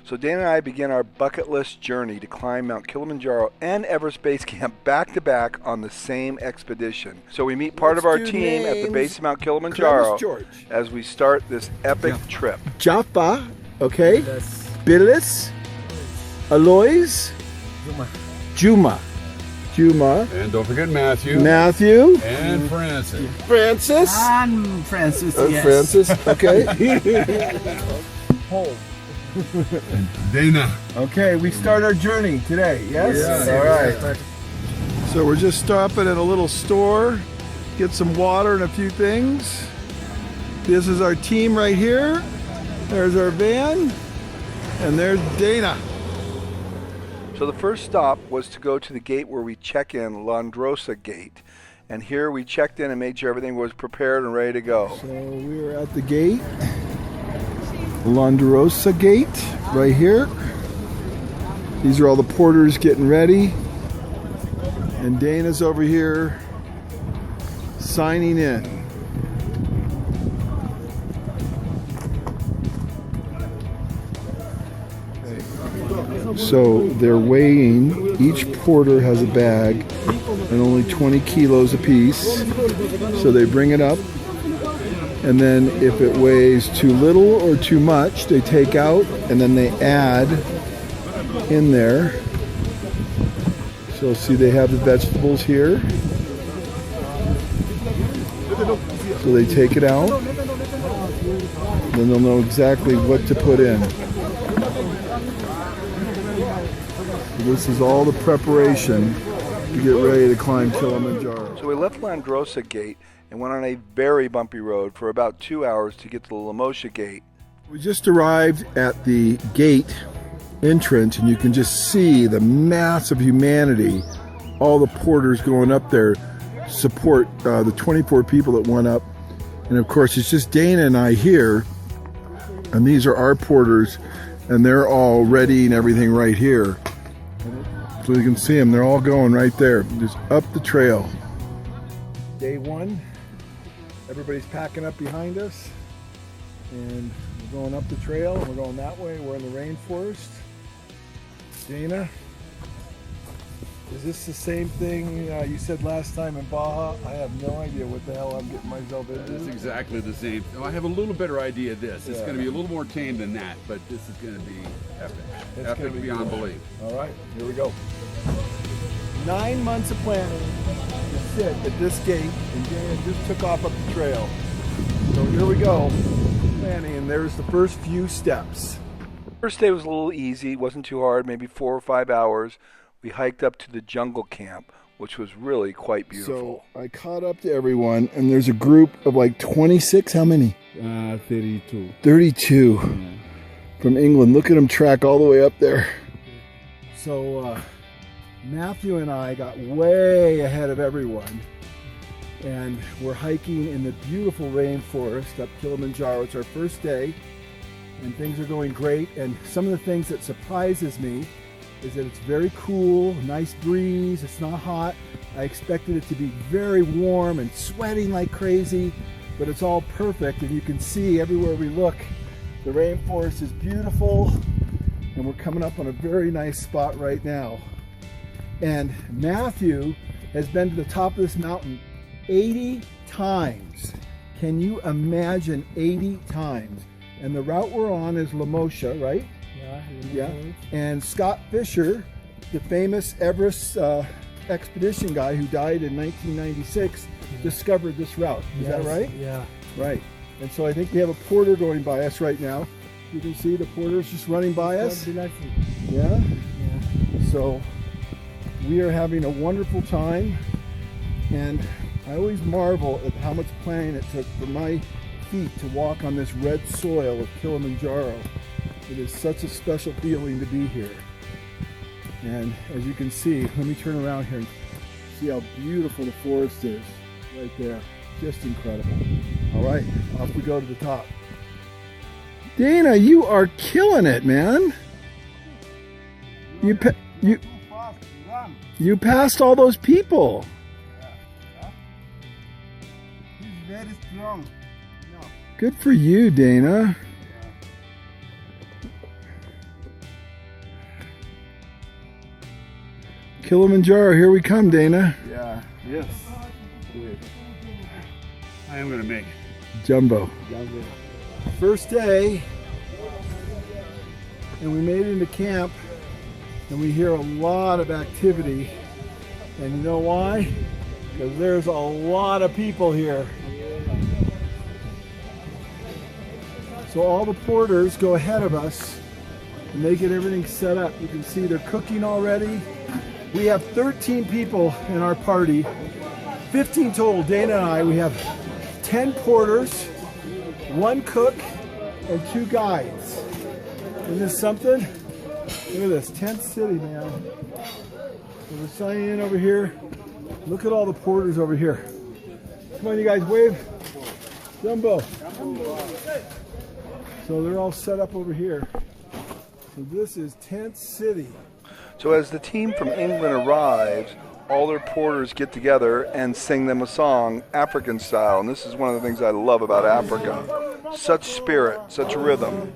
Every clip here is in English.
So Dana and I begin our bucket list journey to climb Mount Kilimanjaro and Everest Base Camp back to back on the same expedition. So we meet part of our team at the base of Mount Kilimanjaro as we start this epic trip. Jaffa, okay. Bilis, Alois, Juma. And don't forget Matthew. And Francis. And Francis, yes. Francis, okay. And Dana. Okay, we start our journey today, yes? All right. So we're just stopping at a little store, get some water and a few things. This is our team right here. There's our van, and there's Dana. So the first stop was to go to the gate where we check in, Londrossi Gate. And here we checked in and made sure everything was prepared and ready to go. So we are at the gate, Londrossi Gate, right here. These are all the porters getting ready. And Dana's over here signing in. So they're weighing, each porter has a bag and only 20 kilos apiece. So they bring it up, and then if it weighs too little or too much, they take out and then they add in there. So see, they have the vegetables here. So they take it out, then they'll know exactly what to put in. This is all the preparation to get ready to climb Kilimanjaro. So we left Londrossi Gate and went on a very bumpy road for about 2 hours to get to the Lemosho Gate. We just arrived at the gate entrance, and you can just see the mass of humanity. All the porters going up there support the 24 people that went up. And of course, it's just Dana and I here, and these are our porters, and they're all ready and everything right here. So you can see them, they're all going right there, just up the trail. Day one, everybody's packing up behind us, and we're going up the trail, and we're going that way. We're in the rainforest. Dana, is this the same thing you said last time in Baja? I have no idea what the hell I'm getting myself into. It's exactly the same. I have a little better idea of this. It's going to be a little more tame than that, but this is going to be epic. It's Epic beyond belief. All right, here we go. 9 months of planning to sit at this gate, and Dana just took off up the trail. So here we go, planning, and there's the first few steps. First day was a little easy, wasn't too hard, maybe 4 or 5 hours. We hiked up to the jungle camp, which was really quite beautiful. So I caught up to everyone, and there's a group of like 26, how many? 32. 32 Yeah. from England. Look at them track all the way up there. So Matthew and I got way ahead of everyone, and we're hiking in the beautiful rainforest up Kilimanjaro. It's our first day, and things are going great. And some of the things that surprises me is that it's very cool, nice breeze, it's not hot. I expected it to be very warm and sweating like crazy, but it's all perfect, and you can see everywhere we look, the rainforest is beautiful, and we're coming up on a very nice spot right now. And Matthew has been to the top of this mountain 80 times. Can you imagine 80 times? And the route we're on is Lemosho, right? Yeah. And Scott Fisher, the famous Everest expedition guy who died in 1996, discovered this route. Is that right? Yeah. Right. And so I think we have a porter going by us right now. You can see the porter's just running by us. Yeah? So we are having a wonderful time, and I always marvel at how much planning it took for my feet to walk on this red soil of Kilimanjaro. It is such a special feeling to be here. And as you can see, let me turn around here and see how beautiful the forest is right there. Just incredible. All right, off we go to the top. Dana, you are killing it, man. You passed all those people. He's very strong. Good for you, Dana. Kilimanjaro, here we come, Dana. Yeah. Yes. I am gonna make it. Jumbo. First day, and we made it into camp, and we hear a lot of activity. And you know why? Because there's a lot of people here. So all the porters go ahead of us, and they get everything set up. You can see they're cooking already. We have 13 people in our party, 15 total. Dana and I, we have 10 porters, 1 cook, and 2 guides. Isn't this something? Look at this, tent city, man. So we're signing in over here. Look at all the porters over here. Come on, you guys, wave. Jumbo. So they're all set up over here. So this is Tent City. So as the team from England arrives, all their porters get together and sing them a song, African style. And this is one of the things I love about Africa. Such spirit, such rhythm.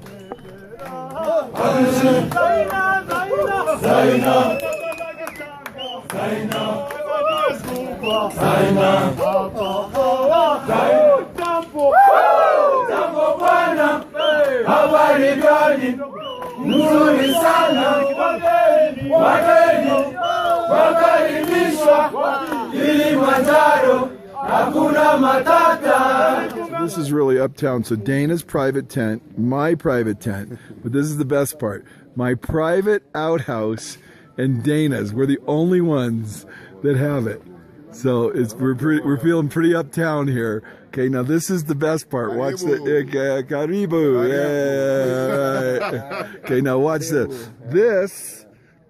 This is really uptown. So Dana's private tent, my private tent, but this is the best part. My private outhouse and Dana's. We're the only ones that have it. So we're feeling pretty uptown here. Okay, now this is the best part. Watch the Karibu. Yeah. Right. Okay, now watch this. This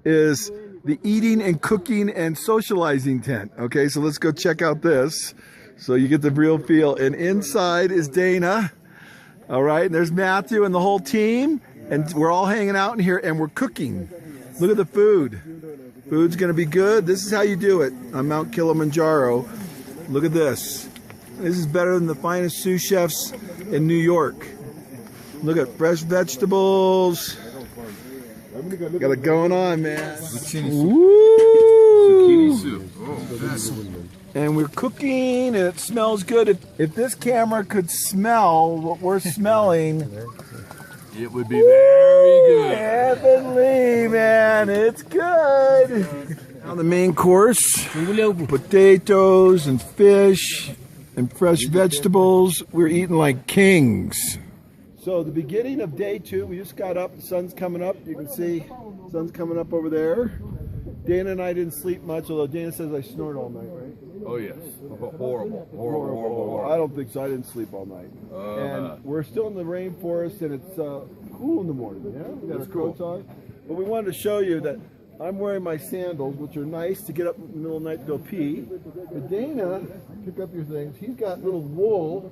is the eating and cooking and socializing tent. Okay, so let's go check out this. So you get the real feel. And inside is Dana. All right, and there's Matthew and the whole team. And we're all hanging out in here and we're cooking. Look at the food. Food's gonna be good. This is how you do it on Mount Kilimanjaro. Look at this. This is better than the finest sous chefs in New York. Look at fresh vegetables. Got it going on, man. Woo! Zucchini soup. And we're cooking and it smells good. If this camera could smell what we're smelling, it would be very good. Heavenly, man. It's good. Now the main course, potatoes and fish and fresh vegetables. We're eating like kings. So the beginning of day 2, we just got up, the sun's coming up. You can see the sun's coming up over there. Dana and I didn't sleep much, although Dana says I snored all night, right? Oh yes, horrible. I don't think so. I didn't sleep all night. And we're still in the rainforest, and it's cool in the morning. Yeah, we got our coats on. But we wanted to show you that I'm wearing my sandals, which are nice to get up in the middle of the night to go pee. But Dana, pick up your things. He's got little wool.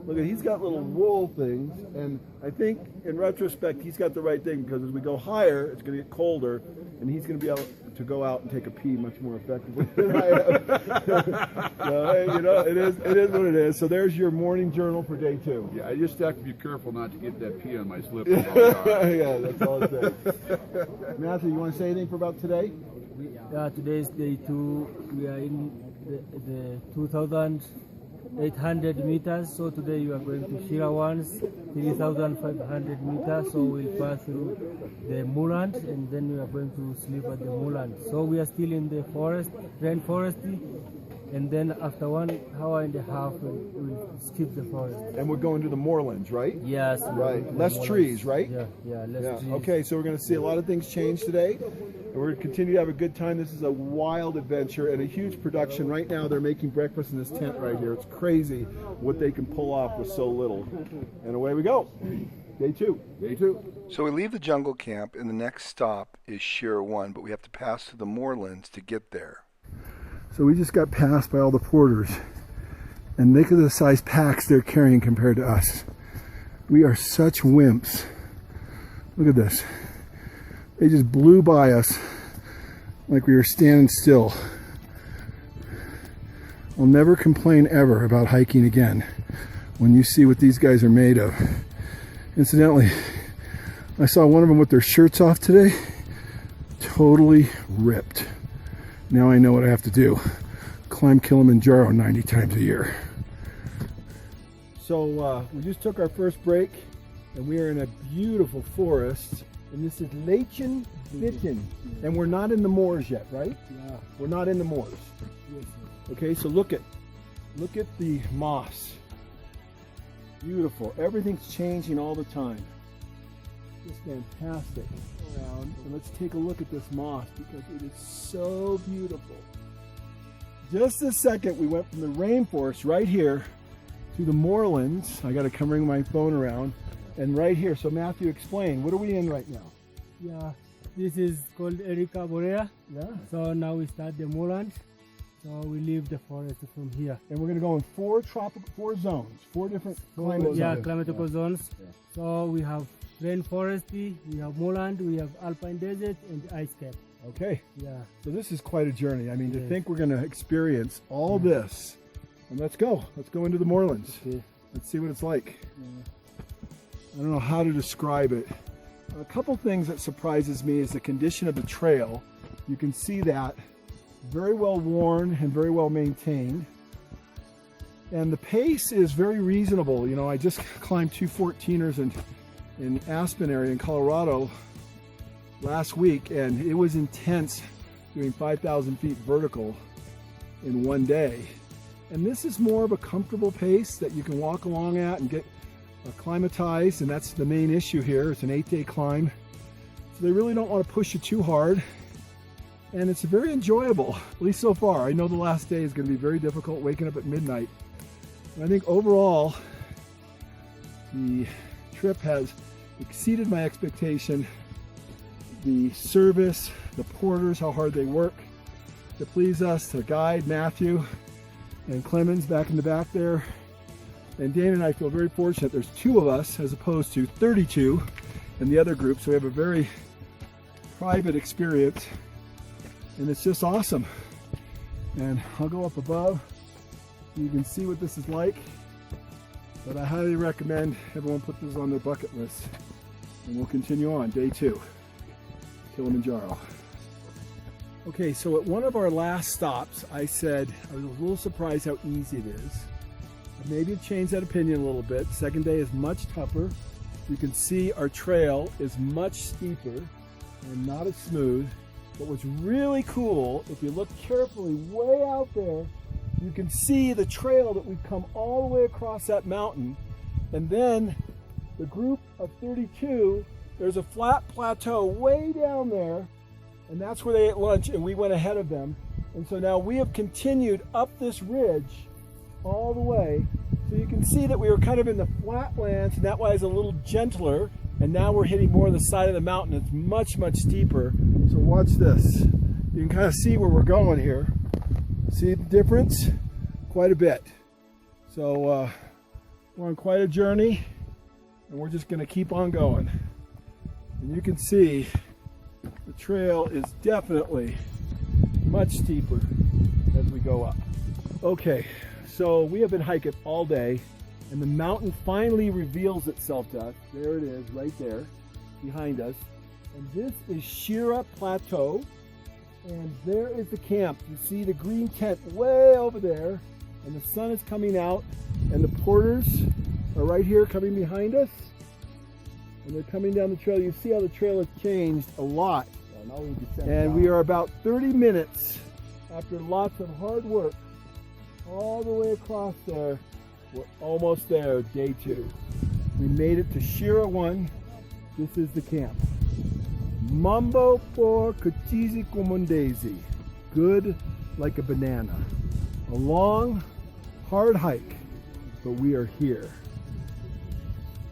Look at, he's got little wool things, and I think in retrospect he's got the right thing, because as we go higher, it's going to get colder, and he's going to be able to go out and take a pee much more effectively than I am. So, hey, you know, it is what it is. So there's your morning journal for day 2. Yeah, I just have to be careful not to get that pee on my slip. Yeah, that's all it takes. Matthew, you want to say anything about today? Yeah, today is day 2. We are in the 2,800 meters. So today you are going to Shira once, 3,500 meters. So we'll pass through the moorland, and then we are going to sleep at the moorland. So we are still in the forest, rainforest, and then after 1 hour and a half we'll skip the forest. And we're going to the moorlands, right? Yes. Right. Less trees, right? Yeah, less trees. Okay, so we're going to see a lot of things change today. And we're going to continue to have a good time. This is a wild adventure and a huge production. Right now they're making breakfast in this tent right here. It's crazy what they can pull off with so little. And away we go. Day 2. Day 2. So we leave the jungle camp, and the next stop is Shira 1, but we have to pass through the moorlands to get there. So we just got passed by all the porters, and look at the size packs they're carrying compared to us. We are such wimps. Look at this. They just blew by us like we were standing still. I'll never complain ever about hiking again when you see what these guys are made of. Incidentally, I saw one of them with their shirts off today, totally ripped. Now I know what I have to do. Climb Kilimanjaro 90 times a year. So we just took our first break and we are in a beautiful forest. And this is Lemosho Trail. And we're not in the moors yet, right? Yeah. We're not in the moors. Yes, Okay, so look at the moss. Beautiful. Everything's changing all the time. Just fantastic. Around and let's take a look at this moss because it is so beautiful. Just a second, we went from the rainforest right here to the moorlands. I got to come bring my phone around, and right here. So Matthew, explain. What are we in right now? Yeah, this is called Erica Borea. Yeah. So now we start the moorland. So we leave the forest from here. And we're going to go in four zones, four different climate Yeah, zones. climatical zones. Yeah. So we have rainforesty, we have moorland, we have alpine desert, and ice cap. Okay. Yeah. So this is quite a journey. I mean, to Yes. think we're going to experience all this. And let's go. Let's go into the moorlands. Okay. Let's see what it's like. I don't know how to describe it. A couple things that surprises me is the condition of the trail. You can see that very well worn and very well maintained. And the pace is very reasonable. You know, I just climbed 214ers in Aspen area in Colorado last week, and it was intense doing 5,000 feet vertical in one day. And this is more of a comfortable pace that you can walk along at and get acclimatized, and that's the main issue here. It's an 8-day climb. So they really don't want to push you too hard. And it's very enjoyable, at least so far. I know the last day is going to be very difficult, waking up at midnight. And I think overall, the trip has exceeded my expectation. The service, the porters, how hard they work to please us, the guide, Matthew, and Clemens back in the back there. And Dana and I feel very fortunate. There's 2 of us as opposed to 32 in the other group. So we have a very private experience. And it's just awesome. And I'll go up above so you can see what this is like. But I highly recommend everyone put this on their bucket list. And we'll continue on, day 2, Kilimanjaro. Okay, so at one of our last stops, I said I was a little surprised how easy it is. Maybe change that opinion a little bit. Second day is much tougher. You can see our trail is much steeper and not as smooth. But what's really cool, if you look carefully way out there, you can see the trail that we've come all the way across that mountain. And then the group of 32, there's a flat plateau way down there, and that's where they ate lunch, and we went ahead of them. And so now we have continued up this ridge all the way. So you can see that we were kind of in the flatlands, and that way it's a little gentler. And now we're hitting more of the side of the mountain. It's much, much steeper. So watch this. You can kind of see where we're going here. See the difference? Quite a bit. So we're on quite a journey, and we're just going to keep on going. And you can see the trail is definitely much steeper as we go up. Okay, so we have been hiking all day, and the mountain finally reveals itself to us. There it is, right there, behind us. And this is Shira Plateau, and there is the camp. You see the green tent way over there, and the sun is coming out, and the porters are right here coming behind us, and they're coming down the trail. You see how the trail has changed a lot. And we are about 30 minutes after lots of hard work all the way across there. We're almost there, day 2. We made it to Shira 1. This is the camp. Mambo por Kachizi Kumundezi. Good like a banana. A long, hard hike, but we are here.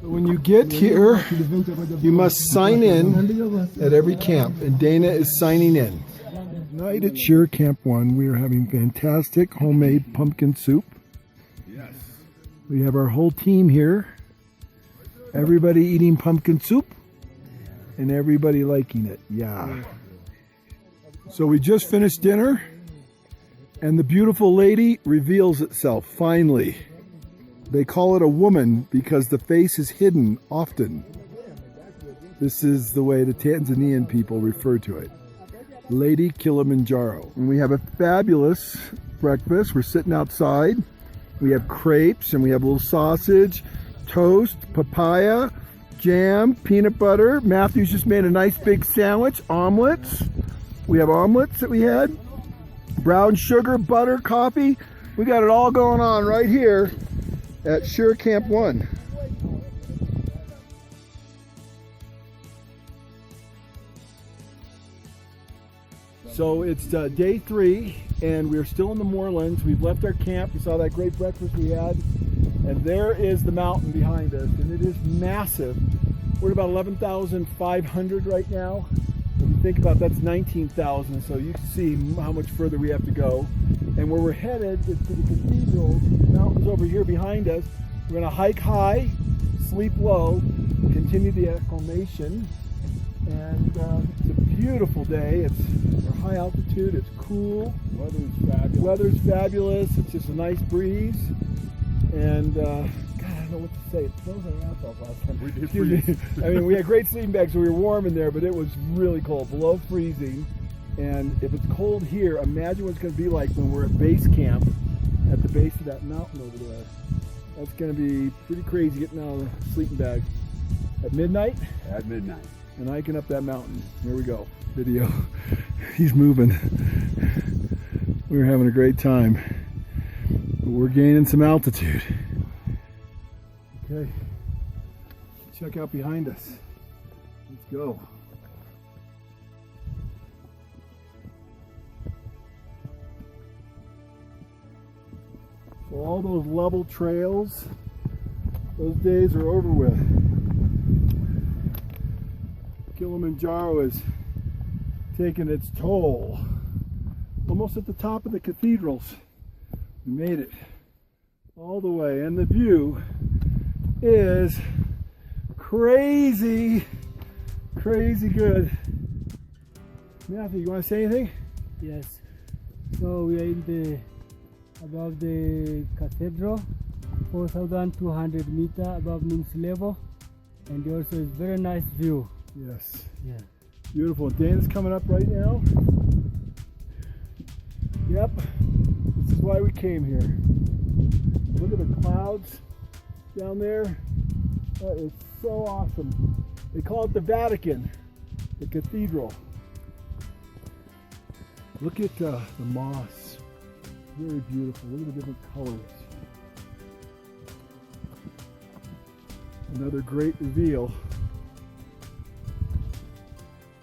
When you get here, you must sign in at every camp, and Dana is signing in. Tonight at Shira Camp 1, we are having fantastic homemade pumpkin soup. Yes. We have our whole team here. Everybody eating pumpkin soup, and everybody liking it. Yeah. So we just finished dinner, and the beautiful lady reveals itself, finally. They call it a woman because the face is hidden often. This is the way the Tanzanian people refer to it. Lady Kilimanjaro. And we have a fabulous breakfast. We're sitting outside. We have crepes and we have a little sausage, toast, papaya, jam, peanut butter. Matthew's just made a nice big sandwich, omelets. We have omelets that we had. Brown sugar, butter, coffee. We got it all going on right here at Shira Camp 1. So it's day 3 and we're still in the moorlands. We've left our camp. You saw that great breakfast we had. And there is the mountain behind us and it is massive. We're at about 11,500 right now. If you think about that's 19,000, so you can see how much further we have to go. And where we're headed is to the cathedral. The mountain's over here behind us. We're gonna hike high, sleep low, continue the acclimation. And it's a beautiful day. We're high altitude, it's cool. Weather's fabulous. It's just a nice breeze. And God, I don't know what to say. It snows our ass off last time. We did freeze. I mean, we had great sleeping bags, so we were warm in there, but it was really cold, below freezing. And if it's cold here, imagine what it's going to be like when we're at base camp at the base of that mountain over there. That's going to be pretty crazy getting out of the sleeping bag at midnight. At midnight. And hiking up that mountain. Here we go. Video. He's moving. We were having a great time. But we're gaining some altitude. Okay. Check out behind us. Let's go. So all those level trails, those days are over with. Kilimanjaro is taking its toll. Almost at the top of the cathedrals. We made it all the way, and the view is crazy good. Matthew, you want to say anything? Yes. So we are above the cathedral, 4,200 meters above mean sea level, and also is very nice view. Yes. Yeah. Beautiful. Dana's coming up right now. Yep. This is why we came here. Look at the clouds down there. That is so awesome. They call it the Vatican, the cathedral. Look at the moss. Very beautiful. Look at the different colors. Another great reveal.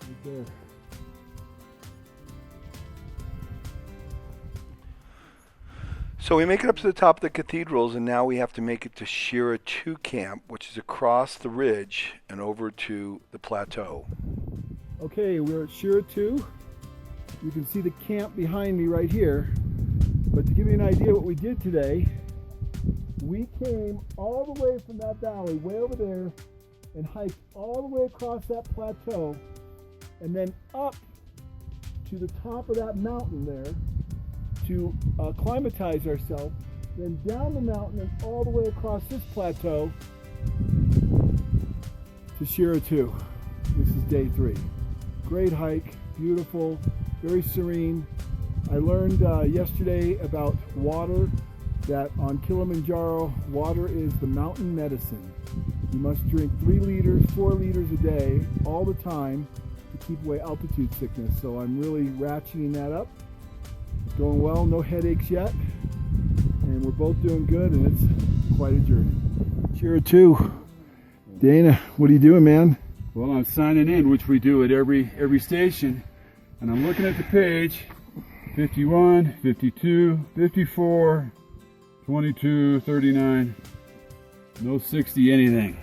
Right there. So we make it up to the top of the cathedrals, and now we have to make it to Shira 2 camp, which is across the ridge and over to the plateau. Okay, we're at Shira 2. You can see the camp behind me right here. But to give you an idea what we did today, we came all the way from that valley, way over there, and hiked all the way across that plateau, and then up to the top of that mountain there to acclimatize ourselves, then down the mountain and all the way across this plateau to Shira 2. This is day 3. Great hike, beautiful, very serene. I learned yesterday about water, that on Kilimanjaro, water is the mountain medicine. You must drink 3 liters, 4 liters a day, all the time, to keep away altitude sickness. So I'm really ratcheting that up. It's going well, no headaches yet, and we're both doing good, and it's quite a journey. Shira 2. Dana, what are you doing, man? Well, I'm signing in, which we do at every station, and I'm looking at the page. 51, 52, 54, 22, 39, no 60 anything.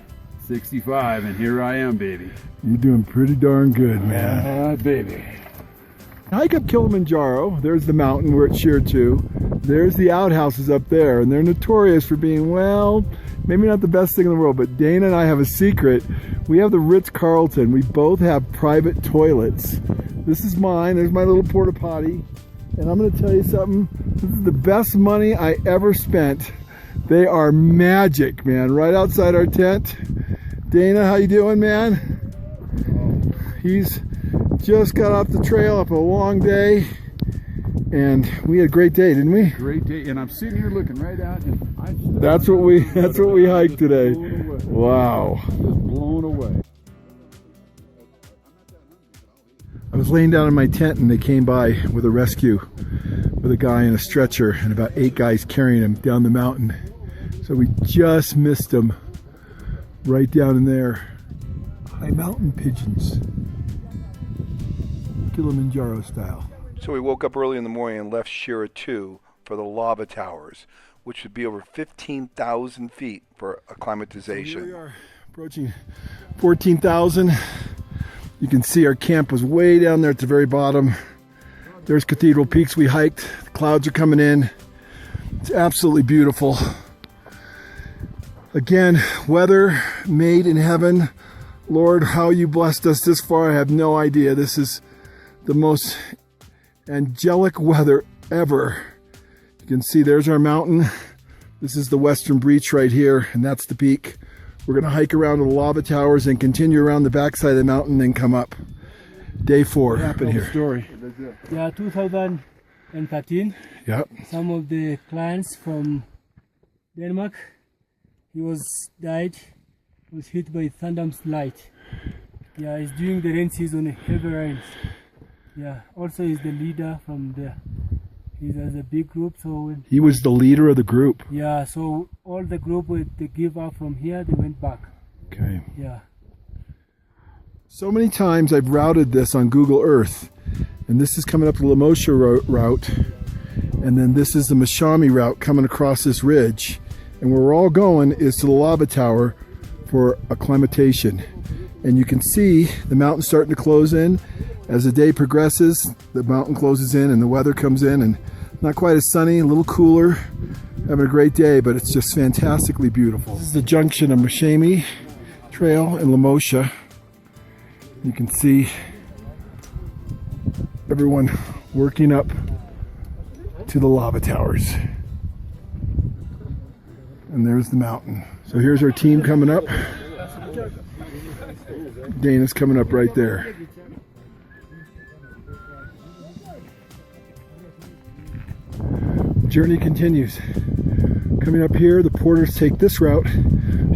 65, and here I am, baby. You're doing pretty darn good, man. Baby. Hike up Kilimanjaro. There's the mountain. We're at Shira 2. There's the outhouses up there, and they're notorious for being, well, maybe not the best thing in the world, but Dana and I have a secret. We have the Ritz-Carlton. We both have private toilets. This is mine. There's my little porta potty. And I'm going to tell you something. This is the best money I ever spent. They are magic, man. Right outside our tent. Dana, how you doing, man? He's just got off the trail after a long day, and we had a great day, didn't we? Great day, and I'm sitting here looking right out, and That's what we hiked today. Wow. Just blown away. I was laying down in my tent and they came by with a rescue with a guy in a stretcher and about 8 guys carrying him down the mountain. So we just missed him right down in there. High mountain pigeons, Kilimanjaro style. So we woke up early in the morning and left Shira 2 for the lava towers, which would be over 15,000 feet for acclimatization. So here we are, approaching 14,000. You can see our camp was way down there at the very bottom. There's Cathedral Peaks we hiked. The clouds are coming in. It's absolutely beautiful. Again, weather made in heaven. Lord, how you blessed us this far, I have no idea. This is the most angelic weather ever. You can see there's our mountain. This is the Western Breach right here, and that's the peak. We're gonna hike around to the lava towers and continue around the backside of the mountain and come up. Day 4 happened here. Story. Yeah, 2013. Yep. Some of the clients from Denmark, he was hit by thunderslide. Yeah, it's during the rain season, heavy rains. Yeah, also he's the leader from there. He has a big group, so He was the leader of the group. yeah, so all the group they give up from here, they went back. Okay. Yeah. So many times I've routed this on Google Earth, and this is coming up the Lemosho route, and then this is the Mashami route coming across this ridge, and where we're all going is to the lava tower for acclimatization. And you can see the mountain starting to close in. As the day progresses, the mountain closes in and the weather comes in, and not quite as sunny, a little cooler. Having a great day, but it's just fantastically beautiful. This is the junction of Mashami Trail and Lemosho. You can see everyone working up to the lava towers. And there's the mountain. So here's our team coming up. Dana's coming up right there. Journey continues. Coming up here, the porters take this route,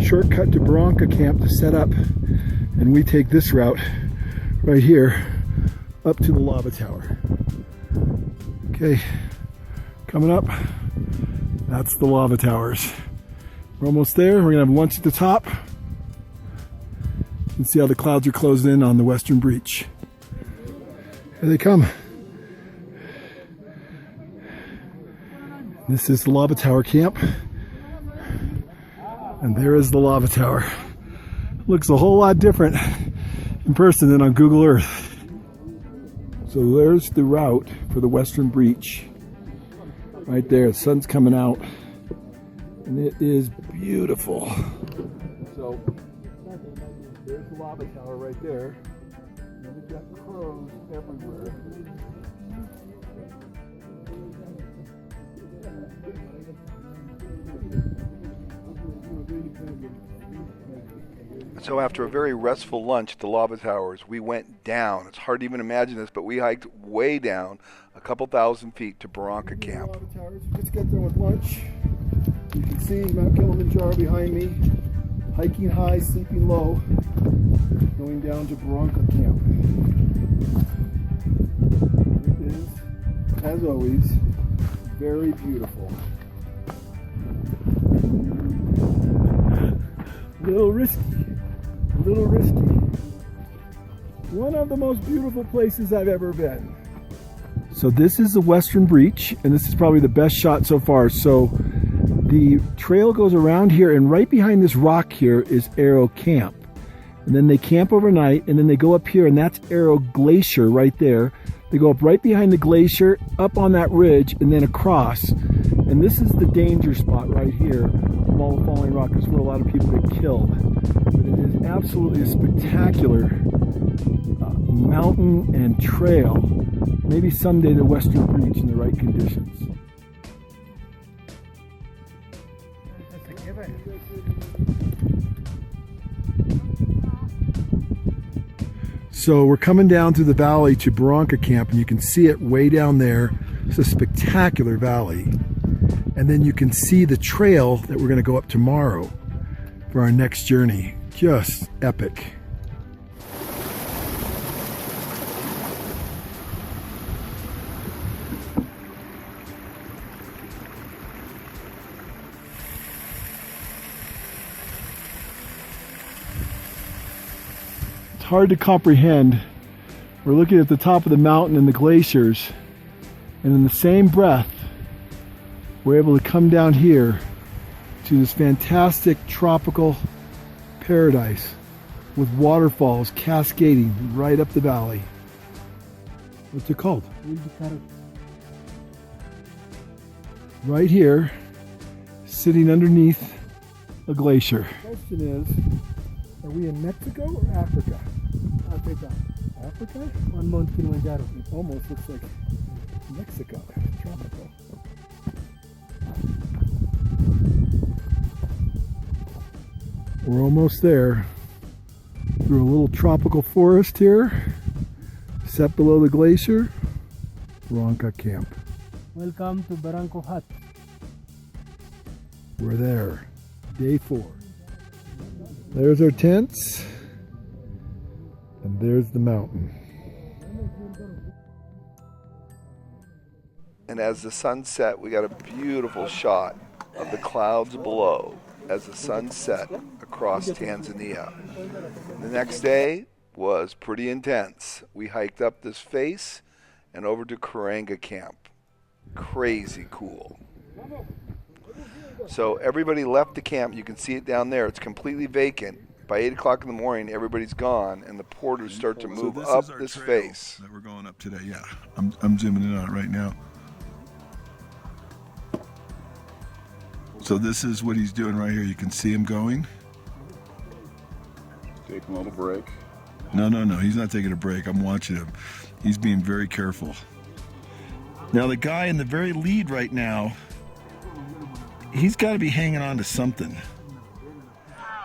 shortcut to Baranco camp to set up, and we take this route right here up to the lava tower. Okay, coming up, that's the lava towers. We're almost there. We're gonna have lunch at the top and see how the clouds are closing in on the Western Breach. Here they come. This is the lava tower camp, and there is the lava tower. Looks a whole lot different in person than on Google Earth. So there's the route for the Western Breach. Right there, the sun's coming out, and it is beautiful. So there's the lava tower right there, and we've got crows everywhere. So after a very restful lunch at the lava towers, we went down. It's hard to even imagine this, but we hiked way down a couple thousand feet to Baranco camp. Lava towers. We just got done with lunch. You can see Mount Kilimanjaro behind me. Hiking high, sleeping low. Going down to Baranco camp. It is, as always, very beautiful. A little risky. A little risky. One of the most beautiful places I've ever been. So this is the Western Breach, and this is probably the best shot so far. So the trail goes around here, and right behind this rock here is Arrow Camp. And then they camp overnight, and then they go up here, and that's Arrow Glacier right there. They go up right behind the glacier, up on that ridge, and then across. And this is the danger spot right here of all the falling rock. It's where a lot of people get killed. But it is absolutely a spectacular mountain and trail. Maybe someday the Western Breach in the right conditions. So we're coming down through the valley to Baranco Camp, and you can see it way down there. It's a spectacular valley. And then you can see the trail that we're going to go up tomorrow for our next journey. Just epic. It's hard to comprehend. We're looking at the top of the mountain and the glaciers, and in the same breath, we're able to come down here to this fantastic tropical paradise with waterfalls cascading right up the valley. What's it called? Right here, sitting underneath a glacier. The question is, are we in Mexico or Africa? Africa. Africa? On Mount Kilimanjaro. It almost looks like Mexico. Tropical. We're almost there. Through a little tropical forest here, set below the glacier, Baranco Camp. Welcome to Baranco Hut. We're there. Day 4. There's our tents. And there's the mountain. And as the sun set, we got a beautiful shot of the clouds below as the sun set across Tanzania. The next day was pretty intense. We hiked up this face and over to Karenga Camp. Crazy cool. So everybody left the camp. You can see it down there. It's completely vacant. By 8 o'clock in the morning, everybody's gone, and the porters start to move up this face. That we're going up today. Yeah, I'm zooming in on it right now. So this is what he's doing right here. You can see him going. Taking a little break. No, he's not taking a break. I'm watching him. He's being very careful. Now the guy in the very lead right now, he's got to be hanging on to something.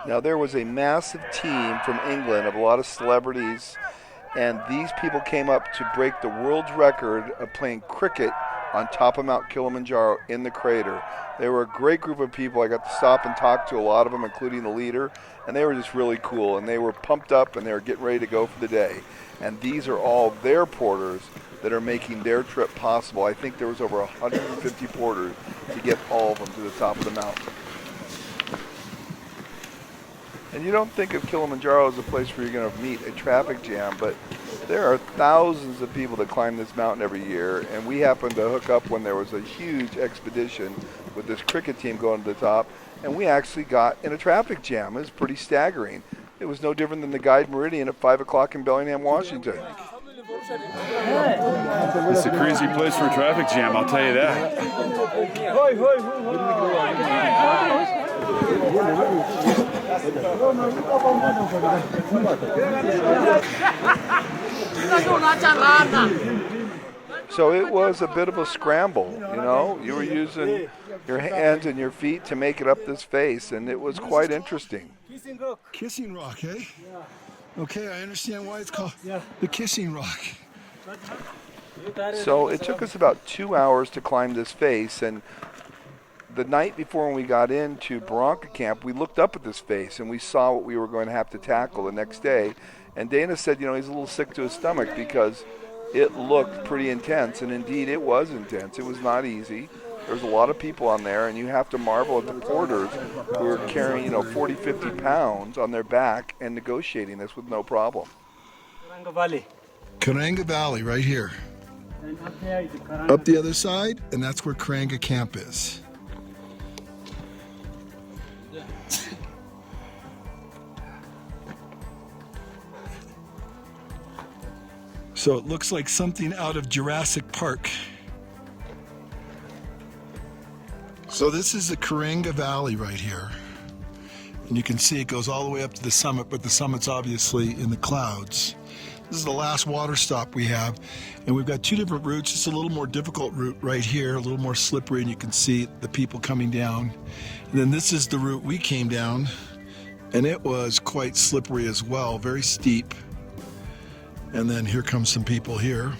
Now there was a massive team from England of a lot of celebrities, and these people came up to break the world's record of playing cricket on top of Mount Kilimanjaro in the crater. They were a great group of people. I got to stop and talk to a lot of them, including the leader, and they were just really cool, and they were pumped up, and they were getting ready to go for the day. And these are all their porters that are making their trip possible. I think there was over 150 porters to get all of them to the top of the mountain. And you don't think of Kilimanjaro as a place where you're going to meet a traffic jam, but there are thousands of people that climb this mountain every year, and we happened to hook up when there was a huge expedition with this cricket team going to the top, and we actually got in a traffic jam. It was pretty staggering. It was no different than the Guide Meridian at 5 o'clock in Bellingham, Washington. It's a crazy place for a traffic jam, I'll tell you that. So it was a bit of a scramble, you know. You were using your hands and your feet to make it up this face, and it was quite interesting. Kissing Rock, eh? Okay, I understand why it's called the Kissing Rock. So it took us about 2 hours to climb this face, and the night before when we got into Baranco Camp, we looked up at this face and we saw what we were going to have to tackle the next day. And Dana said, you know, he's a little sick to his stomach because it looked pretty intense, and indeed it was intense. It was not easy. There's a lot of people on there, and you have to marvel at the porters who are carrying, 40, 50 pounds on their back and negotiating this with no problem. Karenga Valley, right here. Up the other side, and that's where Karenga Camp is. So it looks like something out of Jurassic Park. So this is the Karenga Valley right here. And you can see it goes all the way up to the summit, but the summit's obviously in the clouds. This is the last water stop we have. And we've got two different routes. It's a little more difficult route right here, a little more slippery, and you can see the people coming down. And then this is the route we came down, and it was quite slippery as well, very steep. And then here comes some people here.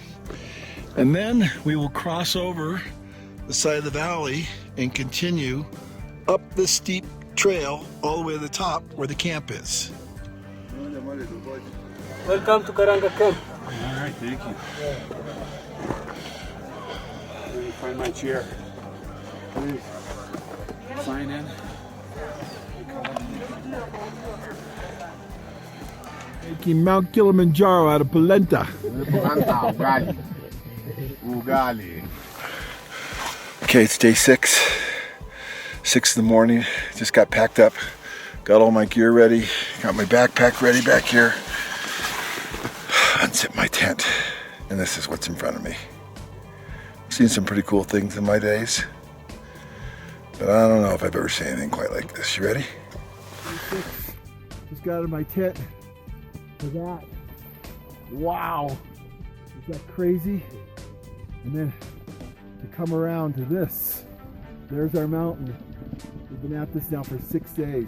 And then we will cross over the side of the valley and continue up the steep trail all the way to the top where the camp is. Welcome to Karanga Camp. All right, thank you. Let me find my chair. Please sign in. Making Mount Kilimanjaro out of polenta. Okay, it's day 6. 6 in the morning. Just got packed up. Got all my gear ready. Got my backpack ready back here. Unzip my tent. And this is what's in front of me. Seen some pretty cool things in my days. But I don't know if I've ever seen anything quite like this. You ready? Just got out of my tent for that. Wow. Is that crazy? And then to come around to this. There's our mountain. We've been at this now for 6 days.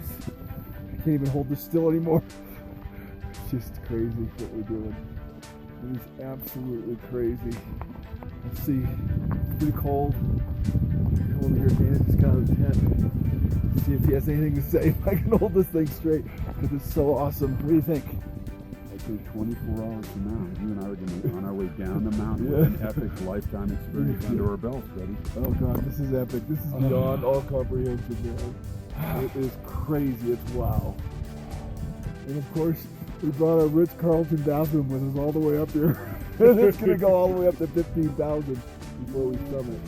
I can't even hold this still anymore. It's just crazy what we're doing. It is absolutely crazy. Let's see, it's pretty cold. Come over here, Dan just got out of the tent. See if he has anything to say, if I can hold this thing straight, because it's so awesome. What do you think? I'd say 24 hours from now, you and I are going to be on our way down the mountain with an epic lifetime experience under our belts, buddy. Oh God, this is epic. This is beyond all comprehension, man. It is crazy. It's wow. And of course, we brought our Ritz-Carlton bathroom with us all the way up here. And it's going to go all the way up to 15,000 before we summit.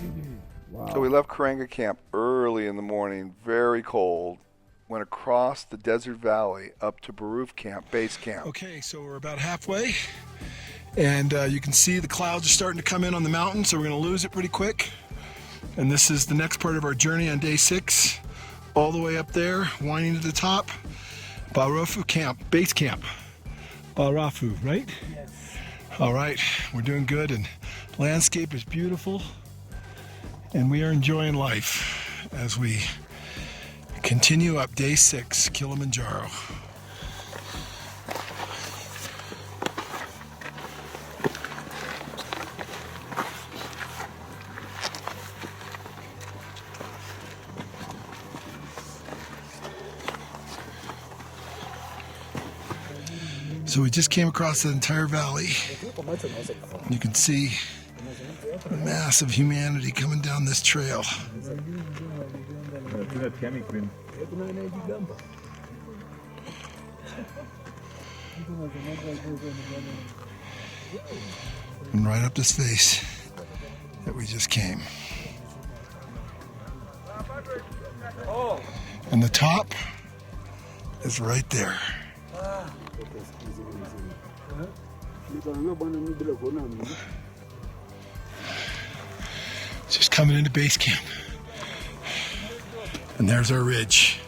Wow. So we left Karanga Camp early in the morning, very cold. Went across the desert valley up to Baroof Camp, base camp. Okay, so we're about halfway. And you can see the clouds are starting to come in on the mountain, so we're going to lose it pretty quick. And this is the next part of our journey on day 6. All the way up there, winding to the top. Barafu Camp, base camp. Barafu, right? Yes. All right, we're doing good, and landscape is beautiful, and we are enjoying life as we continue up day 6, Kilimanjaro. So we just came across the entire valley. You can see the mass of humanity coming down this trail. And right up this face that we just came. And the top is right there. Just coming into base camp. And there's our ridge.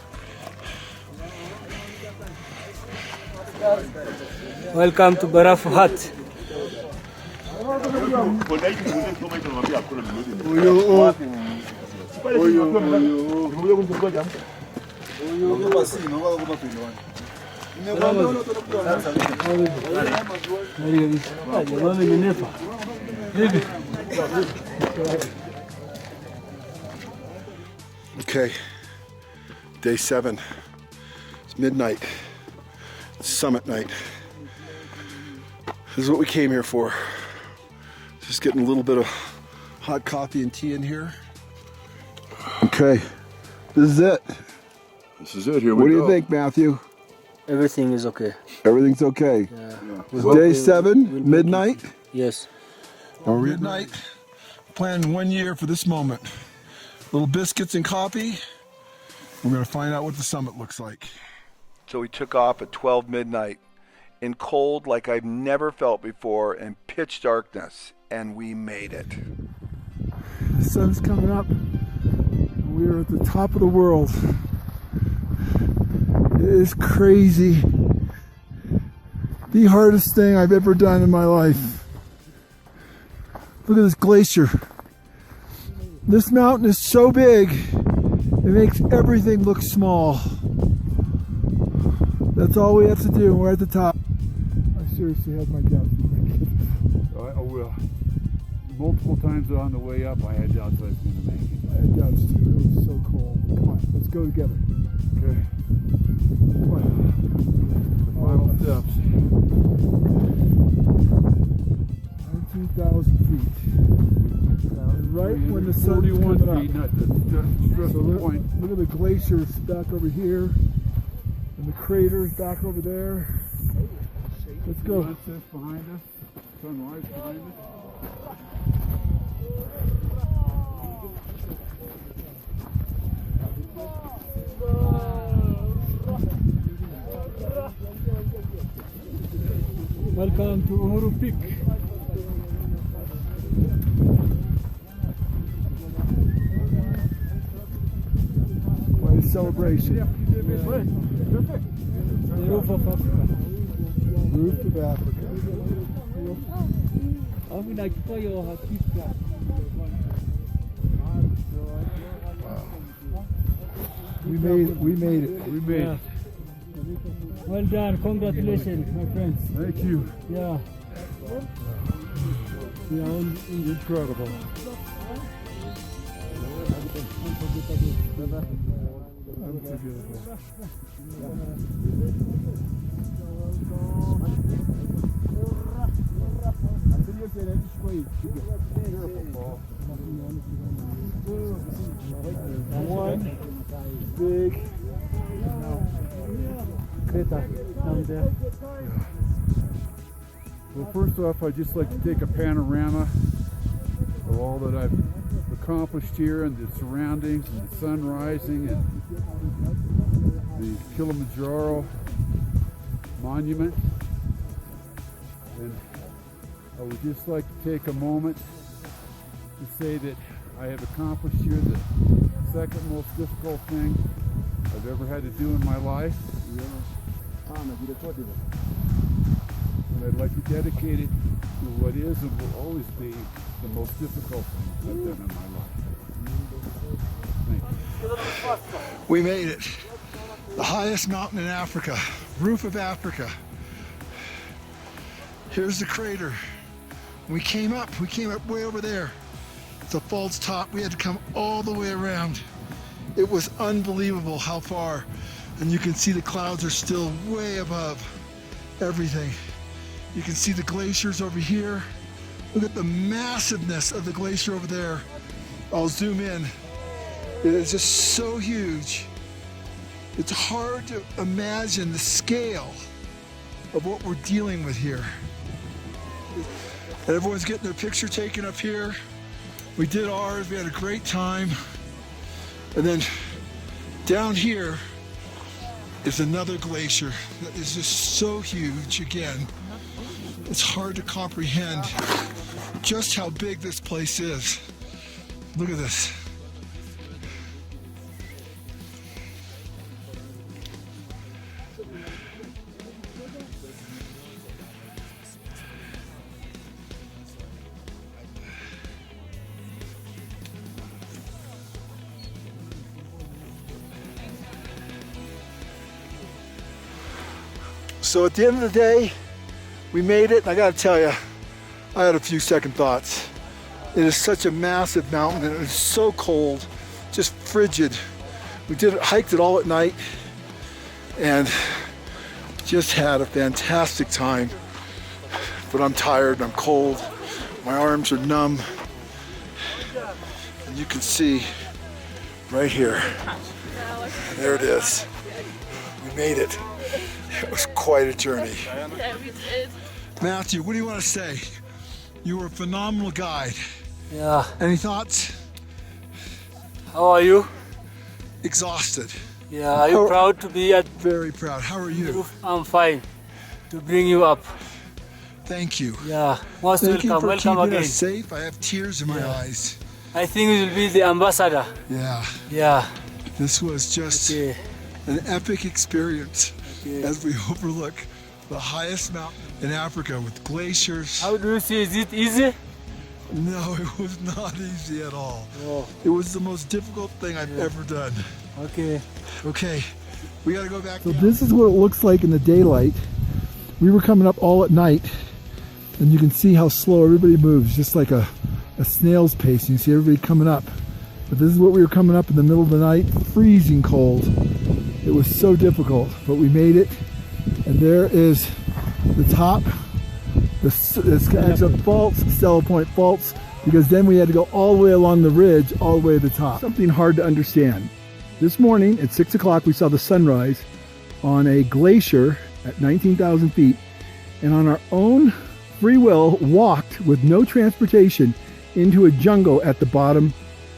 Welcome to Barafu Hut. Okay, day 7. It's midnight. It's summit night. This is what we came here for. Just getting a little bit of hot coffee and tea in here. Okay, this is it. This is it, here What we do go. you think, Matthew? Everything is okay. Everything's okay. Yeah. It's day 7, midnight. Yes. Midnight. Planning 1 year for this moment. Little biscuits and coffee. We're going to find out what the summit looks like. So we took off at 12 midnight in cold like I've never felt before and pitch darkness, and we made it. The sun's coming up. We're at the top of the world. It is crazy. The hardest thing I've ever done in my life. Look at this glacier. This mountain is so big, it makes everything look small. That's all we have to do. We're at the top. I seriously had my doubts. multiple times on the way up, I had doubts I was going to make it. I had doubts too. It was so cold. Come on, let's go together. Okay. Come on. The final steps. 19,000 feet. And right when the sun's 41 coming feet, up. not the stressful point. Look at the glaciers back over here, and the craters back over there. Let's go. Sunset behind us, sunrise behind us. Welcome to Uhuru Peak. Quite a celebration. The roof of Africa. Roof of Africa. We made it. We made it. Well done, congratulations, my friends. Thank you. Yeah. Incredible. One big Crater down there. Well, first off, I'd just like to take a panorama of all that I've accomplished here and the surroundings and the sun rising and the Kilimanjaro monument. And I would just like to take a moment to say that I have accomplished here the second most difficult thing I've ever had to do in my life. And I'd like to dedicate it to what is and will always be the most difficult thing I've done in my life. Thank you. We made it. The highest mountain in Africa, roof of Africa. Here's the crater. We came up way over there. It's a false top. We had to come all the way around. It was unbelievable how far. And you can see the clouds are still way above everything. You can see the glaciers over here. Look at the massiveness of the glacier over there. I'll zoom in. It is just so huge. It's hard to imagine the scale of what we're dealing with here. And everyone's getting their picture taken up here. We did ours, we had a great time. And then down here is another glacier that is just so huge again. It's hard to comprehend just how big this place is. Look at this. So at the end of the day, we made it, and I gotta tell you, I had a few second thoughts. It is such a massive mountain, and it was so cold, just frigid. We hiked it all at night, and just had a fantastic time. But I'm tired, I'm cold, my arms are numb, and you can see right here, there it is. We made it. It was quite a journey. Yeah, we did. Matthew, what do you want to say? You were a phenomenal guide. Yeah. Any thoughts? How are you? Exhausted. Yeah. Are you proud to be at Very proud. How are you? roof? I'm fine. To bring you up. Thank you. Yeah. Most Thank you welcome. for Welcome keeping again. us safe. I have tears in my eyes. I think you will be the ambassador. Yeah. Yeah. This was just Okay. an epic experience Okay. as we overlook the highest mountain in Africa with glaciers. How do you see? Is it easy? No, it was not easy at all. Oh. It was the most difficult thing I've ever done. Okay. Okay, we gotta go back. So this is what it looks like in the daylight. We were coming up all at night, and you can see how slow everybody moves, just like a a snail's pace. You see everybody coming up. But this is what we were coming up in the middle of the night, freezing cold. It was so difficult, but we made it. And there is the top, the Skagit Faults, Stella Point Faults, because then we had to go all the way along the ridge, all the way to the top. Something hard to understand. This morning at 6 o'clock, we saw the sunrise on a glacier at 19,000 feet, and on our own free will walked with no transportation into a jungle at the bottom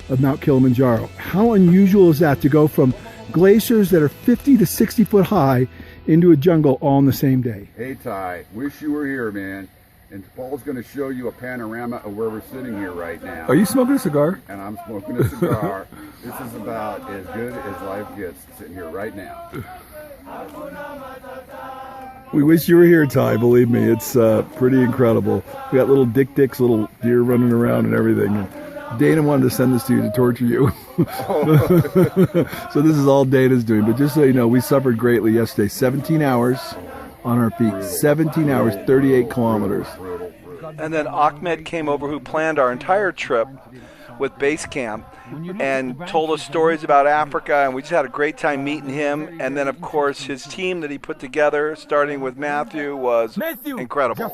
of Mount Kilimanjaro. How unusual is that to go from glaciers that are 50 to 60 foot high into a jungle all in the same day? Hey Ty, wish you were here, man. And Paul's going to show you a panorama of where we're sitting here right now. Are you smoking a cigar? And I'm smoking a cigar. This is about as good as life gets, sitting here right now. We wish you were here, Ty. Believe me, it's pretty incredible. We got little dicks, little deer running around and everything. And Dana wanted to send this to you to torture you. So this is all Dana's doing. But just so you know, we suffered greatly yesterday. 17 hours on our feet. 17 hours, 38 kilometers. And then Ahmed came over, who planned our entire trip with base camp, and told us stories about Africa, and we just had a great time meeting him. And then, of course, his team that he put together, starting with Matthew, was incredible.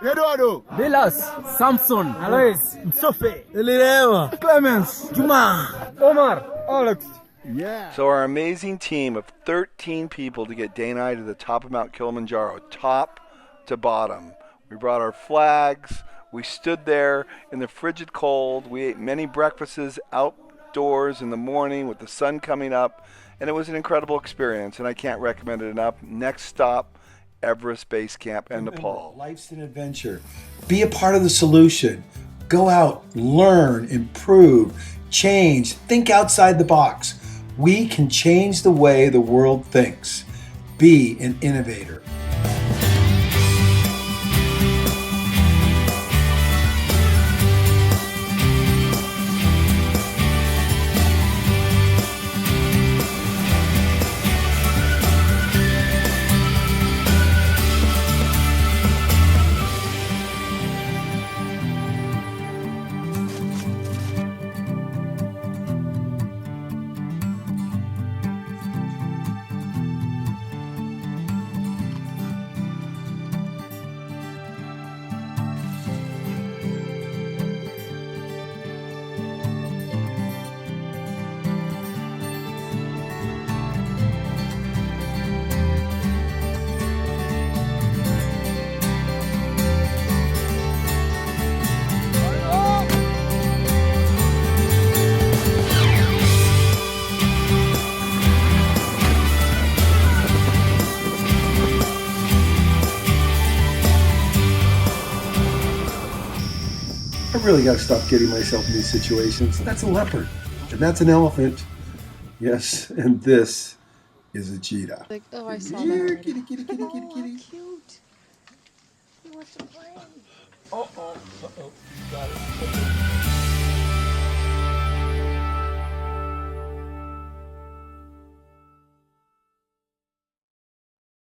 Eduardo, Vilas, Samson, Alois, Sophie, Elireva, Clemens, Juma, Omar, Alex. Yeah. So our amazing team of 13 people to get Dana and I to the top of Mount Kilimanjaro, top to bottom. We brought our flags. We stood there in the frigid cold. We ate many breakfasts outdoors in the morning with the sun coming up, and it was an incredible experience, and I can't recommend it enough. Next stop, Everest Base Camp in Nepal. Life's an adventure. Be a part of the solution. Go out, learn, improve, change, think outside the box. We can change the way the world thinks. Be an innovator. I really got to stop getting myself in these situations. That's a leopard, and that's an elephant. Yes, and this is a cheetah. Like, oh, I saw Here, that. kitty, kitty, kitty, kitty, kitty. Cute. He wants to play. Uh-oh. Got it.